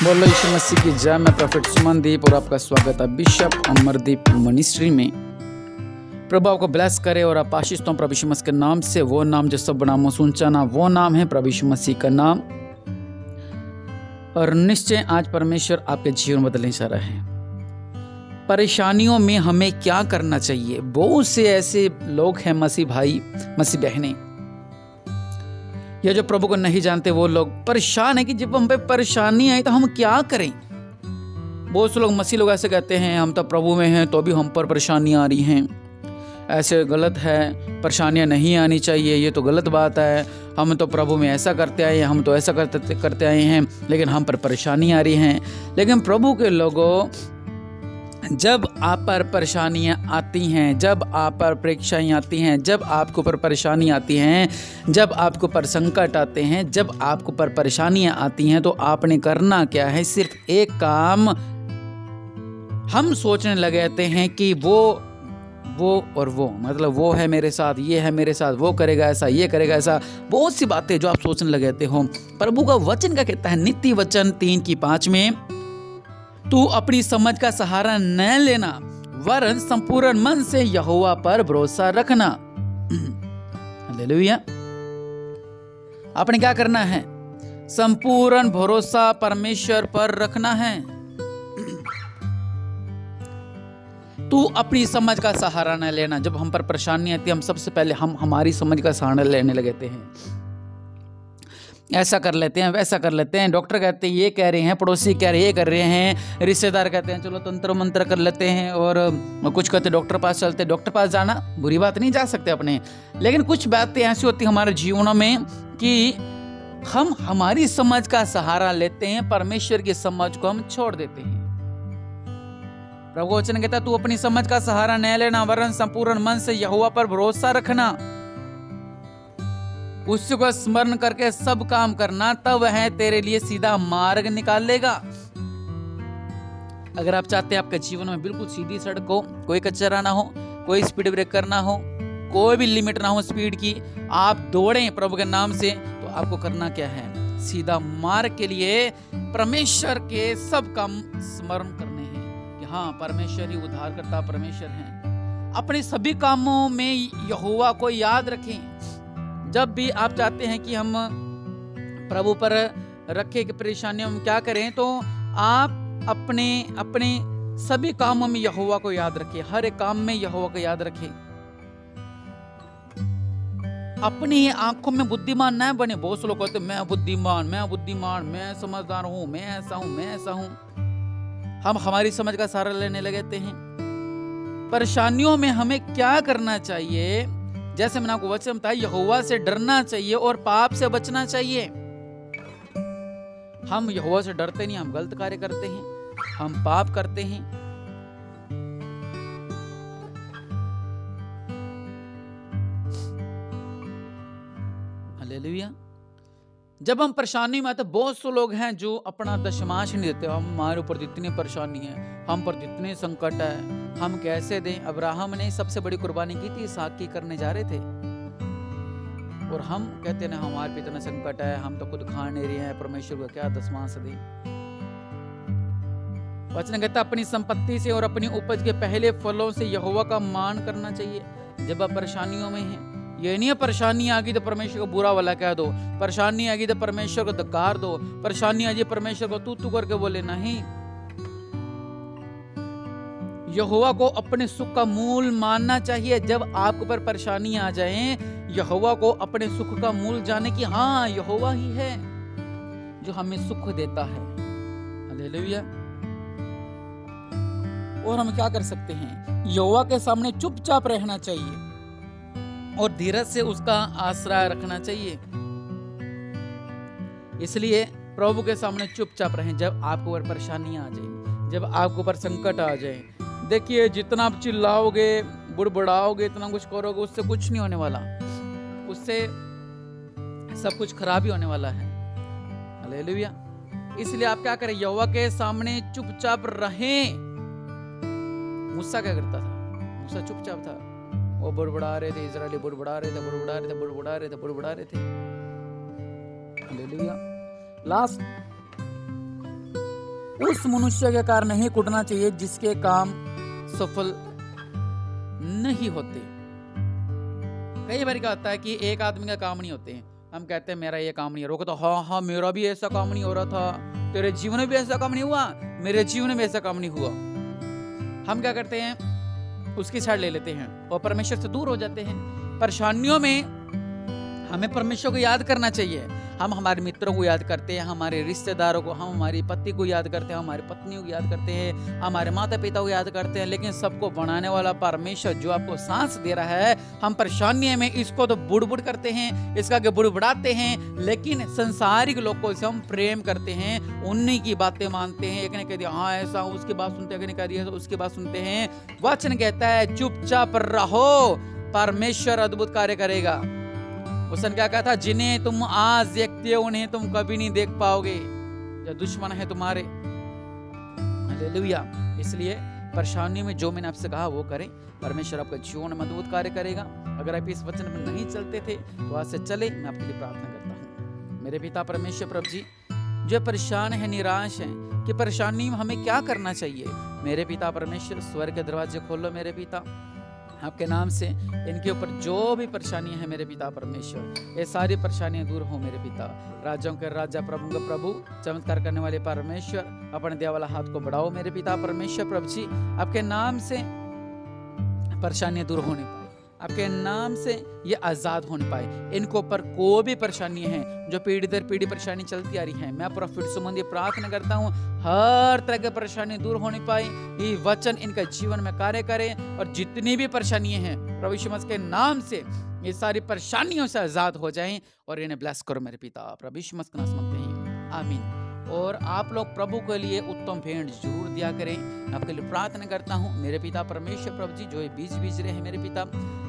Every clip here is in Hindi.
बोलो यीशु मसीह की जय। मैं प्रोफेट सुमनदीप और आपका स्वागत है बिशप अमरदीप मिनिस्ट्री में। प्रभु आपको ब्लेस करे और आप आशीष तो प्रभु यीशु मसीह के नाम से। वो नाम जो सब नामों से ऊंचा ना, वो नाम है प्रभु यीशु मसीह का नाम। और निश्चय आज परमेश्वर आपके जीवन बदलने जा रहा है। परेशानियों में हमें क्या करना चाहिए? बहुत से ऐसे लोग हैं मसीह भाई, मसीह बहनें, या जो प्रभु को नहीं जानते, वो लोग परेशान है कि जब हम पे परेशानी आई तो हम क्या करें। बहुत से लोग मसीह लोग ऐसे कहते हैं, हम तो प्रभु में हैं तो भी हम पर परेशानियां आ रही हैं। ऐसे गलत है, परेशानियां नहीं आनी चाहिए, ये तो गलत बात है। हम तो प्रभु में ऐसा करते आए हैं, हम तो ऐसा करते आए हैं, लेकिन हम पर परेशानी आ रही हैं। लेकिन प्रभु के लोगों, जब आप पर परेशानियां आती हैं, जब आप पर परीक्षाएं आती हैं, जब आपके ऊपर परेशानी आती हैं, जब आपके ऊपर संकट आते हैं, जब आपके ऊपर परेशानियां आती हैं, तो आपने करना क्या है? सिर्फ एक काम। हम सोचने लगे हैं कि वो और वो, मतलब वो है मेरे साथ, ये है मेरे साथ, वो करेगा ऐसा, ये करेगा ऐसा। बहुत सी बातें जो आप सोचने लगे हो। प्रभु का वचन क्या कहता है? नीति वचन 3:5 में, तू अपनी समझ का सहारा न लेना, वरन संपूर्ण मन से यहोवा पर भरोसा रखना। हालेलुया। आपने क्या करना है? संपूर्ण भरोसा परमेश्वर पर रखना है। तू अपनी समझ का सहारा न लेना। जब हम पर परेशानी आती है, हम सबसे पहले हमारी समझ का सहारा लेने लगते हैं। ऐसा कर लेते हैं, वैसा कर लेते हैं। डॉक्टर कहते हैं ये कह रहे हैं, पड़ोसी कह रहे हैं ये कर रहे हैं, रिश्तेदार कहते हैं चलो तंत्र मंत्र कर लेते हैं, और कुछ कहते हैं डॉक्टर पास चलते हैं। डॉक्टर पास जाना बुरी बात नहीं, जा सकते अपने, लेकिन कुछ बातें ऐसी होती हमारे जीवनों में कि हम हमारी समझ का सहारा लेते हैं, परमेश्वर की समझ को हम छोड़ देते हैं। प्रभु वचन कहता है तू अपनी समझ का सहारा न लेना, वरन संपूर्ण मन से यहोवा पर भरोसा रखना, उसको स्मरण करके सब काम करना, तब वह तेरे लिए सीधा मार्ग निकालेगा। अगर आप चाहते हैं आपके जीवन में बिल्कुल सीधी सड़क हो, कोई कचरा ना हो, कोई स्पीड ब्रेकर ना हो, कोई भी लिमिट ना हो स्पीड की, आप दौड़ें प्रभु के नाम से, तो आपको करना क्या है? सीधा मार्ग के लिए परमेश्वर के सब काम स्मरण करने हैं कि हाँ, परमेश्वर ही उद्धारकर्ता परमेश्वर हैं। अपने सभी कामों में यहोवा को याद रखें। जब भी आप चाहते हैं कि हम प्रभु पर रखें कि परेशानियों में क्या करें, तो आप अपने सभी कामों में यहोवा को याद रखें। हर एक काम में यहोवा को याद रखें। अपनी आंखों में बुद्धिमान न बने। बहुत से लोग कहते हैं मैं बुद्धिमान, मैं समझदार हूं, मैं ऐसा हूं। हम हमारी समझ का सहारा लेने लगते हैं। परेशानियों में हमें क्या करना चाहिए? जैसे मैंने आपको वचन बताया, यहोवा से डरना चाहिए और पाप से बचना चाहिए। हम यहोवा से डरते नहीं, हम गलत कार्य करते हैं, हम पाप करते हैं। हालेलुया। जब हम परेशानी में आते, बहुत से लोग हैं जो अपना दशमांश नहीं देते। हमारे ऊपर जितनी परेशानी है, हम पर जितने संकट है, हम कैसे दें? अब्राहम ने सबसे बड़ी कुर्बानी की थी, इसहाक की करने जा रहे थे, और हम कहते ना हमारे पे इतना संकट है, हम तो खुद खा नहीं रहे हैं, परमेश्वर को क्या दशमांश दें? वचन कहता अपनी संपत्ति से और अपनी उपज के पहले फलों से यहोवा का मान करना चाहिए। जब आप परेशानियों में हैं, ये नहीं है परेशानी आ गई तो परमेश्वर को बुरा वाला कह दो, परेशानी आ गई तो परमेश्वर को धिक्कार दो, परेशानी आ गई परमेश्वर को तू करके बोले। नहीं, यहोवा को अपने सुख का मूल मानना चाहिए। जब आपके ऊपर परेशानी आ जाए, यहोवा को अपने सुख का मूल जाने की, हाँ यहोवा ही है जो हमें सुख देता है। हालेलुया। और हम क्या कर सकते हैं? यहोवा के सामने चुपचाप रहना चाहिए और धीरज से उसका आश्रय रखना चाहिए। इसलिए प्रभु के सामने चुपचाप रहें। जब आपके ऊपर परेशानी आ जाए, जब आपके ऊपर संकट आ जाए, देखिए जितना आप चिल्लाओगे, बुड़बुड़ाओगे, इतना कुछ करोगे, उससे कुछ नहीं होने वाला, उससे सब कुछ खराब ही होने वाला है। हालेलुया। इसलिए आप क्या करें? यहोवा के सामने चुपचाप रहें। मूसा क्या करता था? मूसा चुपचाप था। वो बुड़बुड़ा रहे थे, इजरायली बुड़बुड़ा रहे थे। हालेलुया। लास्ट उस मनुष्य के कारण नहीं कुटना चाहिए जिसके काम सफल नहीं होते। कई बार क्या होता है कि एक आदमी का काम नहीं होते हैं, हम कहते हैं मेरा ये काम नहीं हो रहा, तो हाँ मेरा भी ऐसा काम नहीं हो रहा था, तेरे जीवन में भी ऐसा काम नहीं हुआ, मेरे जीवन में ऐसा काम नहीं हुआ। हम क्या करते हैं, उसकी साइड ले लेते हैं और परमेश्वर से दूर हो जाते हैं। परेशानियों में हमें परमेश्वर को याद करना चाहिए। हम हमारे मित्रों को याद करते हैं, हमारे रिश्तेदारों को, हम हमारी पति को याद करते हैं, हमारी पत्नियों को याद करते हैं, हमारे माता पिता को याद करते हैं, लेकिन सबको बनाने वाला परमेश्वर जो आपको सांस दे रहा है, हम परेशानी में इसको तो बुड़बुड़ करते हैं, इसका के बुड़बुड़ाते हैं, लेकिन संसारिक लोगों से हम प्रेम करते हैं, उन्हीं की बातें मानते हैं। एक ने कह दिया हाँ ऐसा, उसकी बात सुनते हैं, एक ने कह दिया उसकी बात सुनते हैं। वचन कहता है चुपचाप रहो, परमेश्वर अद्भुत कार्य करेगा। उसने क्या कहा था, जिन्हें तुम आज देखते हो उन्हें तुम कभी नहीं देख पाओगे, जो दुश्मन है तुम्हारे। हालेलुया। इसलिए परेशानी में जो मैंने आपसे कहा वो करें, परमेश्वर आपका जीवन में अद्भुत कार्य करेगा। अगर आप इस वचन में नहीं चलते थे तो आज से चले। मैं आपके लिए प्रार्थना करता हूँ। मेरे पिता परमेश्वर प्रभु जी, जो परेशान है, निराश है कि परेशानी में हमें क्या करना चाहिए, मेरे पिता परमेश्वर स्वर्ग के दरवाजे खोलो मेरे पिता, आपके नाम से इनके ऊपर जो भी परेशानियां हैं मेरे पिता परमेश्वर, ये सारी परेशानियां दूर हो मेरे पिता। राजाओं के राजा, प्रभु का प्रभु, चमत्कार करने वाले परमेश्वर, अपने दिया वाला हाथ को बढ़ाओ मेरे पिता परमेश्वर प्रभु जी। आपके नाम से परेशानियां दूर होने पाए, आपके नाम से ये आजाद होने पाए। इनको ऊपर कोई भी परेशानी है जो पीढ़ी दर पीढ़ी परेशानी चलती आ रही है, मैं प्रॉफिट संबंधी प्रार्थना करता हूँ हर तरह की परेशानी दूर होने पाए। ये वचन इनका जीवन में कार्य करे और जितनी भी परेशानियां हैं प्रभु यीशु मसीह के नाम से ये सारी परेशानियों से आजाद हो जाएं और इन्हें ब्लेस करो मेरे पिता, प्रभु यीशु मसीह के नाम से मांगते हैं, आमीन। और आप लोग प्रभु के लिए उत्तम भेंट जरूर दिया करें। आपके लिए प्रार्थना करता हूँ मेरे पिता परमेश्वर प्रभु जी, जो ये बीज बीज रहे हैं मेरे पिता,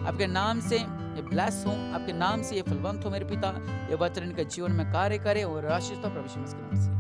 आपके नाम से ये ब्लेस हो, आपके नाम से ये फलवंत हो मेरे पिता। ये वचन इनके जीवन में कार्य करे और आशीष तो प्रभु यीशु मसीह के नाम से।